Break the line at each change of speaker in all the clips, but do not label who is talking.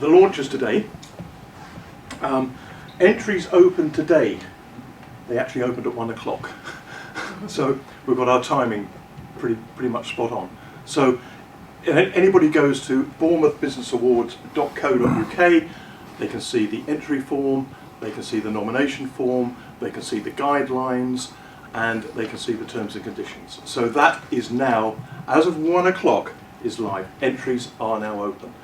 The launch is today. Entries open today. They actually opened at 1 o'clock. So we've got our timing pretty much spot on. So anybody goes to bournemouthbusinessawards.co.uk, they can see the entry form, they can see the nomination form, they can see the guidelines, and they can see the terms and conditions. So that is now, as of 1 o'clock, is live. Entries are now open.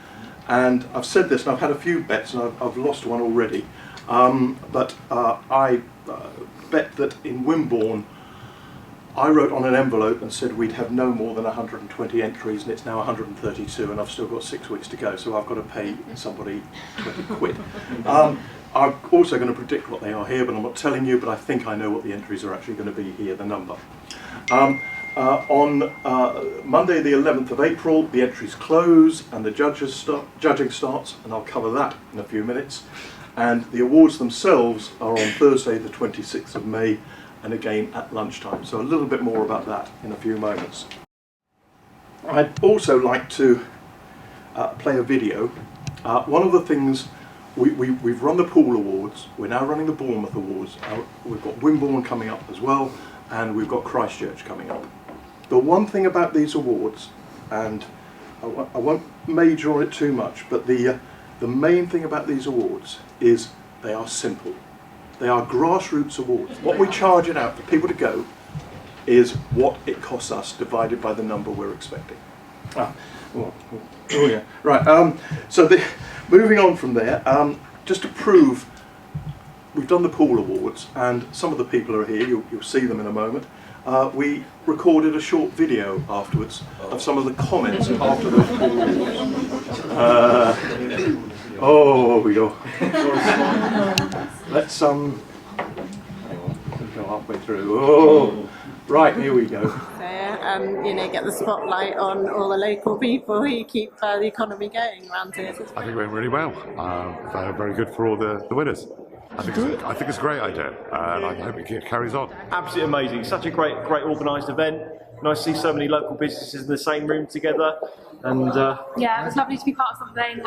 And I've said this, and I've had a few bets, and I've lost one already. But I bet that in Wimborne, I wrote on an envelope and said we'd have no more than 120 entries, and it's now 132, and I've still got 6 weeks to go, so I've got to pay somebody 20 quid. I'm also going to predict what they are here, but I'm not telling you, but I think I know what the entries are actually going to be here, the number. On Monday the 11th of April, the entries close and the judging starts, and I'll cover that in a few minutes. And the awards themselves are on Thursday the 26th of May, and again at lunchtime. So a little bit more about that in a few moments. I'd also like to play a video. One of the things, we've run the Pool Awards, we're now running the Bournemouth Awards, we've got Wimborne coming up as well, and we've got Christchurch coming up. The one thing about these awards, and I won't major on it too much, but the main thing about these awards is they are simple. They are grassroots awards. What we charge it out for people to go is what it costs us divided by the number we're expecting. Right, so moving on from there, just to prove, we've done the Pool Awards, and some of the people are here, you'll see them in a moment. We recorded a short video afterwards of some of the comments after the Pool Awards. Oh, we go. Let's hang on, go halfway through. Oh, right, here we go.
You know, get the spotlight on all the local people who keep the economy going around here.
I think it went really well. Very good for all the winners. I think it's a great idea, and I hope it carries on.
Absolutely amazing. Such a great organised event. Nice to see so many local businesses in the same room together. And
yeah, it was lovely to be part of something,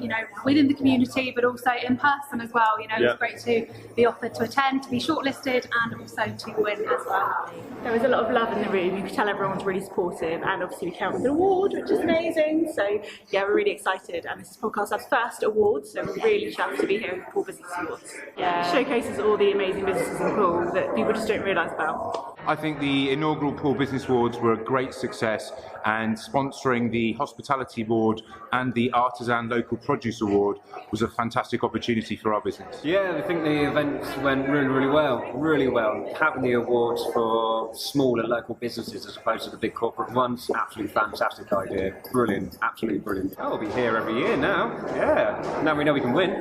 you know, within the community, but also in person as well. You know, it was great to be offered to attend, to be shortlisted, and also to win as well.
There was a lot of love in the room. You could tell everyone's really supportive, and obviously we came with an award, which is amazing. So yeah, we're really excited. And this is Podcast's first award, so we're really chuffed to be here with the Pool Business Awards. Yeah, it showcases all the amazing businesses in pool that people just don't realise about.
I think the inaugural Pool Business Awards were a great success, and sponsoring the Hospitality Award and the Artisan Local Produce Award was a fantastic opportunity for our business.
Yeah, I think the event went really well. Having the awards for smaller local businesses as opposed to the big corporate ones, absolutely fantastic idea. Brilliant, absolutely brilliant. Oh, we'll be here every year now. Yeah, now we know we can win.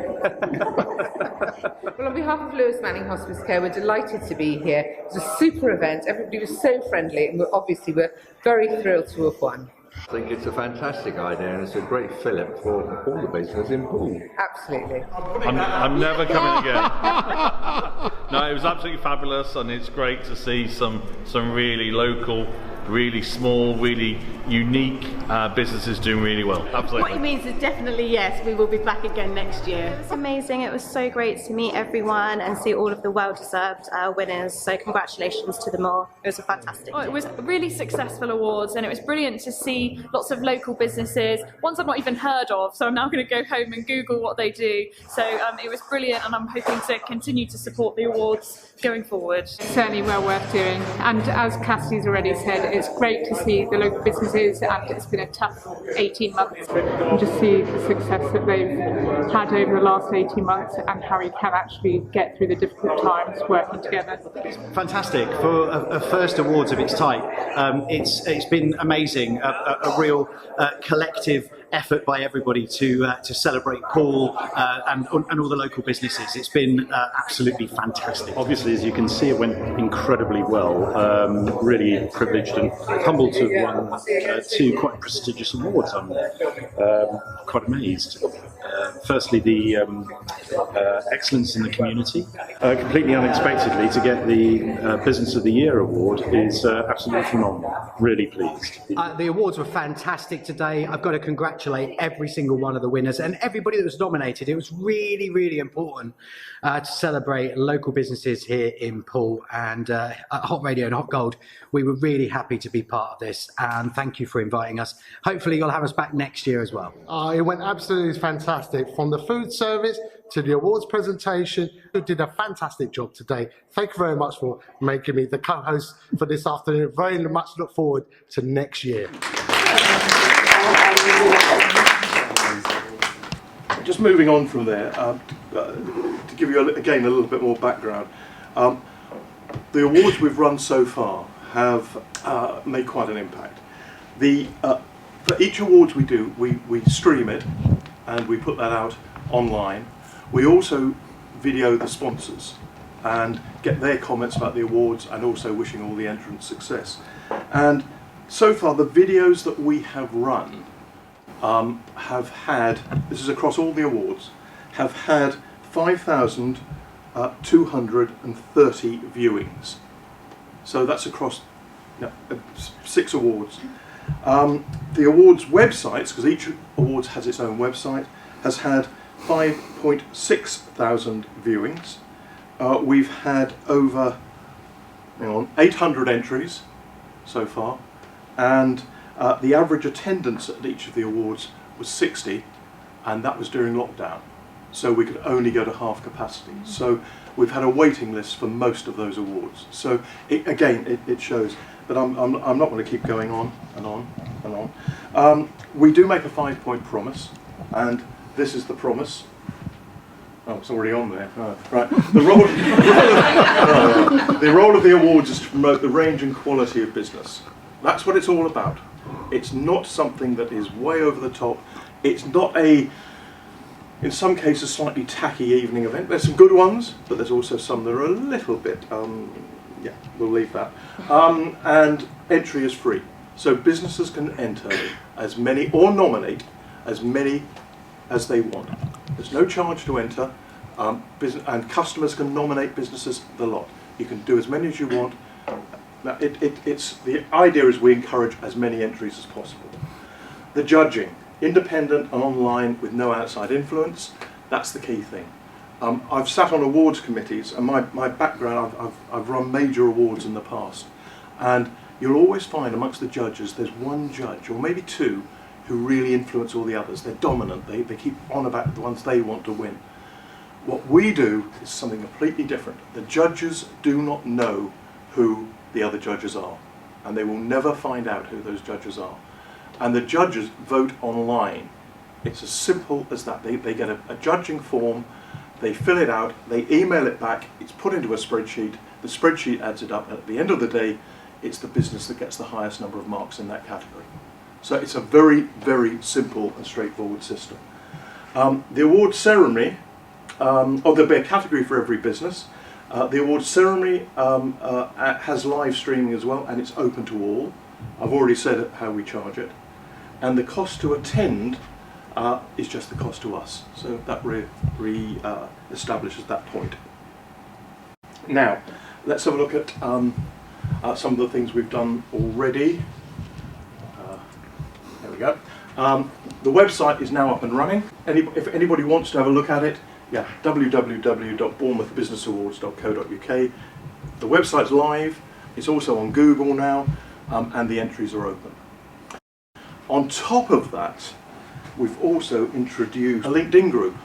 Well, on behalf of Lewis Manning Hospice Care, we're delighted to be here. It was a super event. Everybody was so friendly, and we're very thrilled to have won.
I think it's a fantastic idea, and it's a great fillip for all the business in pool.
Absolutely.
I'm never coming again. No, it was absolutely fabulous, and it's great to see some really local, really small, really unique businesses doing really well. Absolutely.
What it means is definitely yes, we will be back again next year.
It was amazing. It was so great to meet everyone and see all of the well-deserved winners. So congratulations to them all. It was a fantastic day.
It was really successful awards, and it was brilliant to see lots of local businesses, ones I've not even heard of, so I'm now going to go home and Google what they do. So it was brilliant, and I'm hoping to continue to support the awards going forward.
Certainly well worth doing, and as Cassie's already said, It's great to see the local businesses, and it's been a tough 18 months, and just see the success that they've had over the last 18 months and how we can actually get through the difficult times working together.
Fantastic for a first awards of its type. It's been amazing, a real collective effort by everybody to celebrate Paul and all the local businesses. It's been absolutely fantastic.
Obviously, as you can see, it went incredibly well. Really privileged and humbled to have won two quite prestigious awards. I'm quite amazed. Firstly, the excellence in the community. Completely unexpectedly, to get the Business of the Year award is absolutely phenomenal. Really pleased.
The awards were fantastic today. I've got to congratulate every single one of the winners and everybody that was nominated. It was really, really important to celebrate local businesses here in Poole, and at Hot Radio and Hot Gold, we were really happy to be part of this, and thank you for inviting us. Hopefully you'll have us back next year as well.
It went absolutely fantastic, from the food service to the awards presentation. You did a fantastic job today. Thank you very much for making me the co-host for this afternoon. Very much look forward to next year.
Just moving on from there, to give you again a little bit more background, the awards we've run so far have made quite an impact. For each awards we do, we stream it and we put that out online. We also video the sponsors and get their comments about the awards, and also wishing all the entrants success. And so far the videos that we have run have had, this is across all the awards, have had 5,230 viewings. So that's across 6 awards. The awards websites, because each awards has its own website, has had 5.6 thousand viewings. We've had over 800 entries so far, and the average attendance at each of the awards was 60, and that was during lockdown, so we could only go to half capacity. So we've had a waiting list for most of those awards. So it shows, but I'm not going to keep going on and on and on. We do make a 5-point promise, and this is the promise. Oh, it's already on there. Oh, right. The role of the awards is to promote the range and quality of business. That's what it's all about. It's not something that is way over the top. It's not in some cases, slightly tacky evening event. There's some good ones, but there's also some that are a little bit, yeah, we'll leave that. And entry is free. So businesses can enter as many, or nominate as many as they want. There's no charge to enter, and customers can nominate businesses the lot. You can do as many as you want. Now, the idea is we encourage as many entries as possible. The judging, independent and online with no outside influence, that's the key thing. I've sat on awards committees, and my background, I've run major awards in the past, and you'll always find amongst the judges there's one judge, or maybe two, who really influence all the others. They're dominant, they keep on about the ones they want to win. What we do is something completely different. The judges do not know who the other judges are, and they will never find out who those judges are. And the judges vote online. It's as simple as that. They get a judging form, they fill it out, they email it back, it's put into a spreadsheet, the spreadsheet adds it up, and at the end of the day, it's the business that gets the highest number of marks in that category. So it's a very, very simple and straightforward system. The award ceremony, there'll be a category for every business. The award ceremony has live streaming as well, and it's open to all. I've already said how we charge it. And the cost to attend is just the cost to us. So that establishes that point. Now, let's have a look at some of the things we've done already. There we go. The website is now up and running. If anybody wants to have a look at it, yeah, www.bournemouthbusinessawards.co.uk. The website's live. It's also on Google now, and the entries are open. On top of that, we've also introduced a LinkedIn group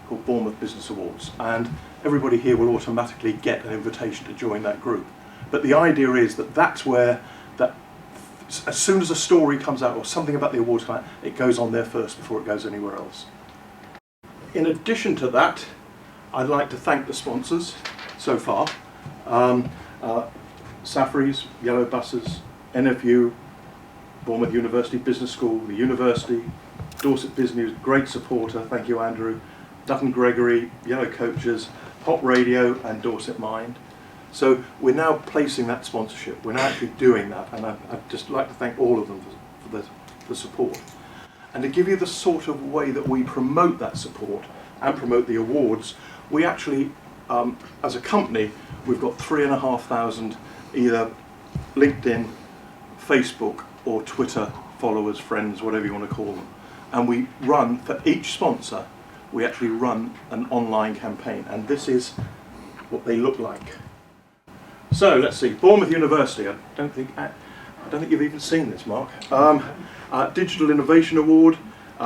called Bournemouth Business Awards, and everybody here will automatically get an invitation to join that group. But the idea is that that's where as soon as a story comes out or something about the awards comes out, it goes on there first before it goes anywhere else. In addition to that, I'd like to thank the sponsors so far. Safri's, Yellow Buses, NFU, Bournemouth University Business School, the University, Dorset Business News, great supporter, thank you Andrew, Dutton Gregory, Yellow Coaches, Pop Radio and Dorset Mind. So we're now placing that sponsorship, we're now actually doing that, and I'd just like to thank all of them for the support. And to give you the sort of way that we promote that support and promote the awards, we actually, as a company, we've got 3,500 either LinkedIn, Facebook or Twitter followers, friends, whatever you want to call them. And we run, for each sponsor, we actually run an online campaign, and this is what they look like. So let's see, Bournemouth University, I don't think you've even seen this, Mark. Digital Innovation Award,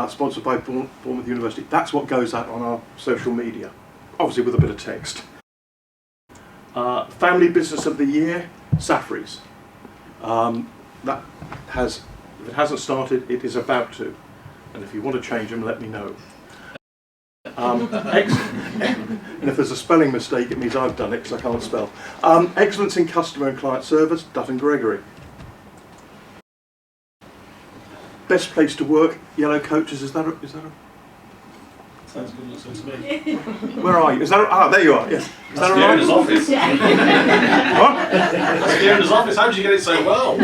sponsored by Bournemouth University. That's what goes out on our social media, obviously with a bit of text. Family Business of the Year, Safri's. That has, if it hasn't started, it is about to. And if you want to change them, let me know. And if there's a spelling mistake, it means I've done it because I can't spell. Excellence in Customer and Client Service, Dutton Gregory. Best Place to Work, Yellow Coaches, is that a...
Sounds good, looks good to me.
Where are you? Is that there you are, yes. Is that
the owner's office.
What?
That's the owner's office, how did you get it so well?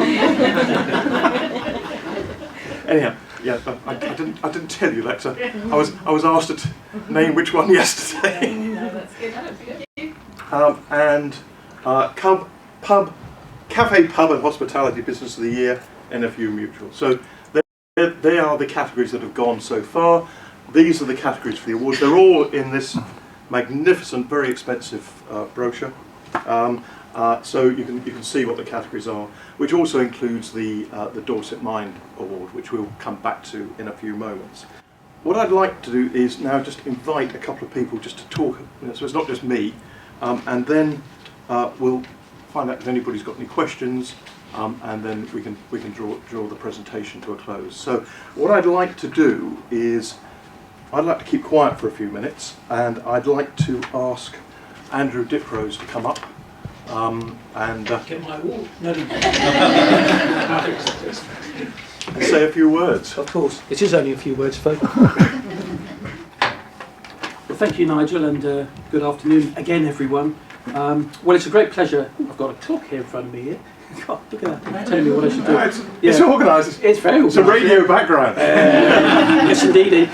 Anyhow, yeah, I didn't tell you that, so I was asked to name which one yesterday.
No, that's good. I don't forget you.
And Cafe, Pub and Hospitality Business of the Year, NFU Mutual. So they are the categories that have gone so far. These are the categories for the awards. They're all in this magnificent, very expensive brochure. So you can see what the categories are, which also includes the Dorset Mind Award, which we'll come back to in a few moments. What I'd like to do is now just invite a couple of people just to talk, so it's not just me, and then we'll find out if anybody's got any questions, and then we can draw the presentation to a close. So what I'd like to do is, I'd like to keep quiet for a few minutes, and I'd like to ask Andrew Diprose to come up and
Get my award. No.
and say a few words.
Of course, it is only a few words, folks. Well, thank you, Nigel, and good afternoon again, everyone. Well, it's a great pleasure. I've got a clock here in front of me here. God, look at that, telling me what I should do.
It's organised.
It's very organised.
It's a radio background.
Yes, indeed.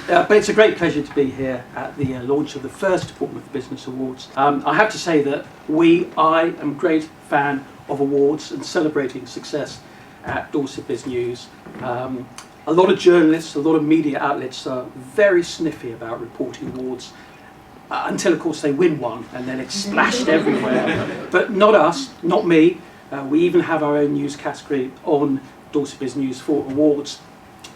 But it's a great pleasure to be here at the launch of the first Bournemouth Business Awards. I have to say that I am a great fan of awards and celebrating success at Dorset Biz News. A lot of journalists, a lot of media outlets are very sniffy about reporting awards. Until, of course, they win one, and then it's splashed everywhere. But not us, not me. We even have our own news category on Dorset Biz News for awards.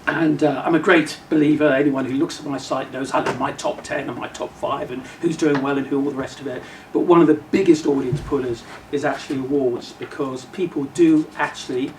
And I'm a great believer. Anyone who looks at my site knows I love my top 10 and my top 5 and who's doing well and who, all the rest of it. But one of the biggest audience pullers is actually awards, because people do actually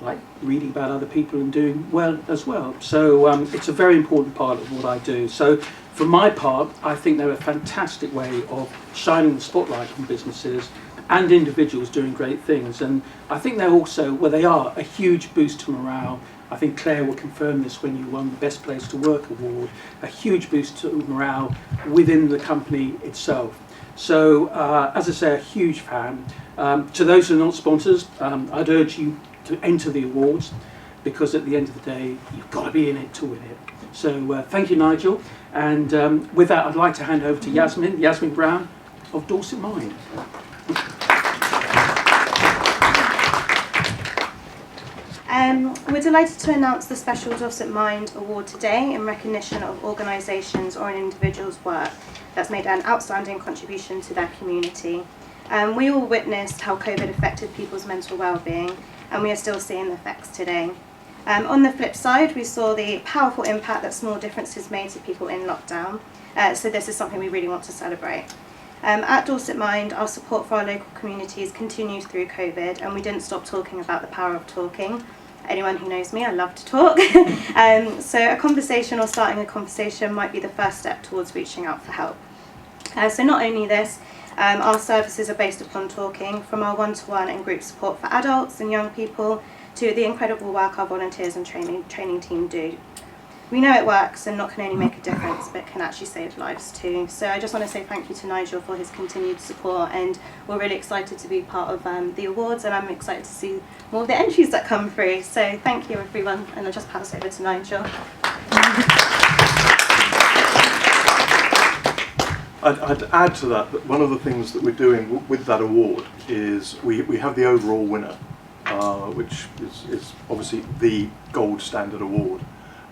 like reading about other people and doing well as well. So it's a very important part of what I do. So for my part, I think they're a fantastic way of shining the spotlight on businesses and individuals doing great things. And I think they're also, well, they are a huge boost to morale. I think Claire will confirm this when you won the Best Place to Work award, a huge boost to morale within the company itself. So, as I say, a huge fan. To those who are not sponsors, I'd urge you to enter the awards, because at the end of the day, you've got to be in it to win it. So thank you, Nigel. And with that, I'd like to hand over to Yasmin Brown of Dorset Mind.
We're delighted to announce the special Dorset Mind Award today in recognition of organisations or an individual's work that's made an outstanding contribution to their community. We all witnessed how COVID affected people's mental well-being, and we are still seeing the effects today. On the flip side, we saw the powerful impact that small differences made to people in lockdown, so this is something we really want to celebrate. At Dorset Mind, our support for our local communities continues through COVID, and we didn't stop talking about the power of talking. Anyone who knows me, I love to talk. So a conversation or starting a conversation might be the first step towards reaching out for help. So not only this, our services are based upon talking, from our one-to-one and group support for adults and young people to the incredible work our volunteers and training team do. We know it works and not can only make a difference, but can actually save lives too. So I just want to say thank you to Nigel for his continued support, and we're really excited to be part of the awards, and I'm excited to see more of the entries that come through. So thank you everyone, and I'll just pass over to Nigel.
I'd add to that one of the things that we're doing with that award is we have the overall winner, which is obviously the gold standard award.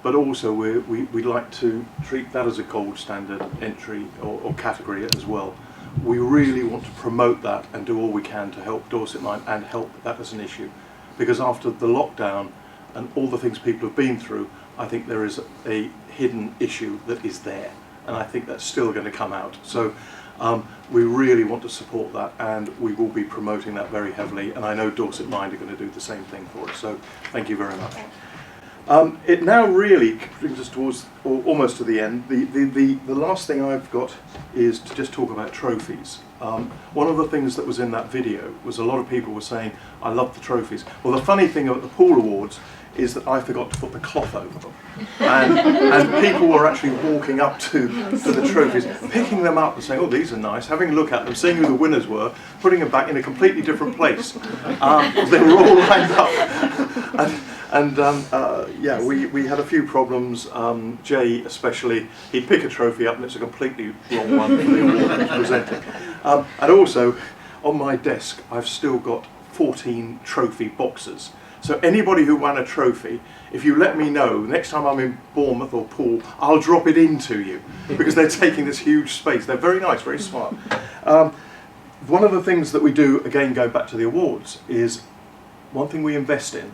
But also we'd like to treat that as a gold standard entry or category as well. We really want to promote that and do all we can to help Dorset Mind and help that as an issue. Because after the lockdown and all the things people have been through, I think there is a hidden issue that is there. And I think that's still going to come out. So we really want to support that, and we will be promoting that very heavily. And I know Dorset Mind are going to do the same thing for us. So thank you very much. It now really brings us towards almost to the end. The last thing I've got is to just talk about trophies. One of the things that was in that video was a lot of people were saying, I love the trophies. Well, the funny thing about the Pool Awards is that I forgot to put the cloth over them. And people were actually walking up to the trophies, picking them up and saying, oh, these are nice, having a look at them, seeing who the winners were, putting them back in a completely different place. They were all lined up. Yeah, we had a few problems. Jay especially, he'd pick a trophy up and it's a completely wrong one for the award that he's presenting. And also, on my desk, I've still got 14 trophy boxes. So anybody who won a trophy, if you let me know, next time I'm in Bournemouth or Poole, I'll drop it into you, because they're taking this huge space. They're very nice, very smart. One of the things that we do, again going back to the awards, is one thing we invest in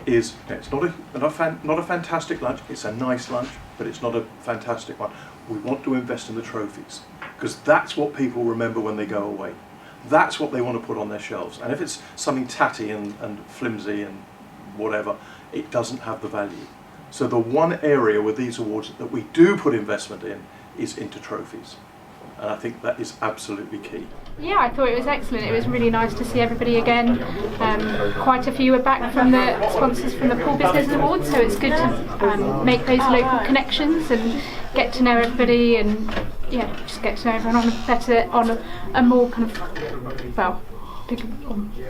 is, it's not a fantastic lunch, it's a nice lunch, but it's not a fantastic one. We want to invest in the trophies, because that's what people remember when they go away. That's what they want to put on their shelves. And if it's something tatty and flimsy and whatever, it doesn't have the value. So the one area with these awards that we do put investment in is into trophies. And I think that is absolutely key.
Yeah, I thought it was excellent. It was really nice to see everybody again. Quite a few were back from the sponsors from the Pool Business Awards, so it's good to make those local connections and get to know everybody, and yeah, just get to know everyone on a more kind of, well,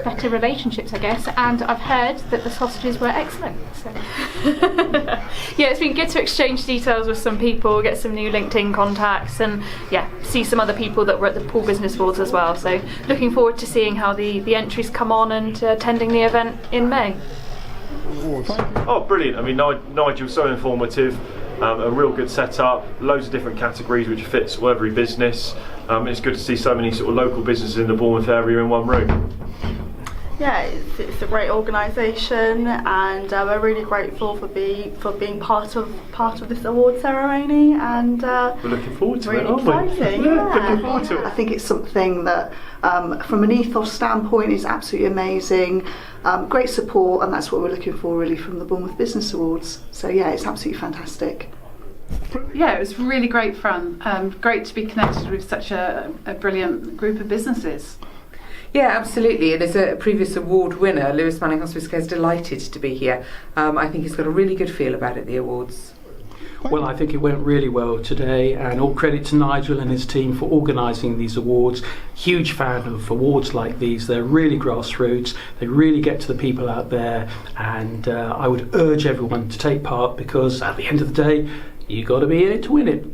better relationships, I guess. And I've heard that the sausages were excellent. So. Yeah, it's been good to exchange details with some people, get some new LinkedIn contacts, and yeah, see some other people that were at the Pool Business Awards as well. So looking forward to seeing how the entries come on and attending the event in May.
Oh, brilliant. I mean, Nigel's so informative. A real good setup, loads of different categories which fits every business. It's good to see so many sort of local businesses in the Bournemouth area in one room.
Yeah, it's a great organisation, and we're really grateful for being part of this award ceremony, and
we're looking forward to
really
it, aren't we?
Exciting.
Yeah, looking forward to it.
I think it's something that, from an ethos standpoint, is absolutely amazing. Great support, and that's what we're looking for really from the Bournemouth Business Awards. So yeah, it's absolutely fantastic.
Yeah, it was really great fun. Great to be connected with such a brilliant group of businesses.
Yeah, absolutely. And as a previous award winner, Lewis Manning Hospice Care is delighted to be here. I think he's got a really good feel about it, the awards.
Well, I think it went really well today, and all credit to Nigel and his team for organising these awards. Huge fan of awards like these. They're really grassroots. They really get to the people out there, and I would urge everyone to take part, because at the end of the day, you've got to be in it to win it.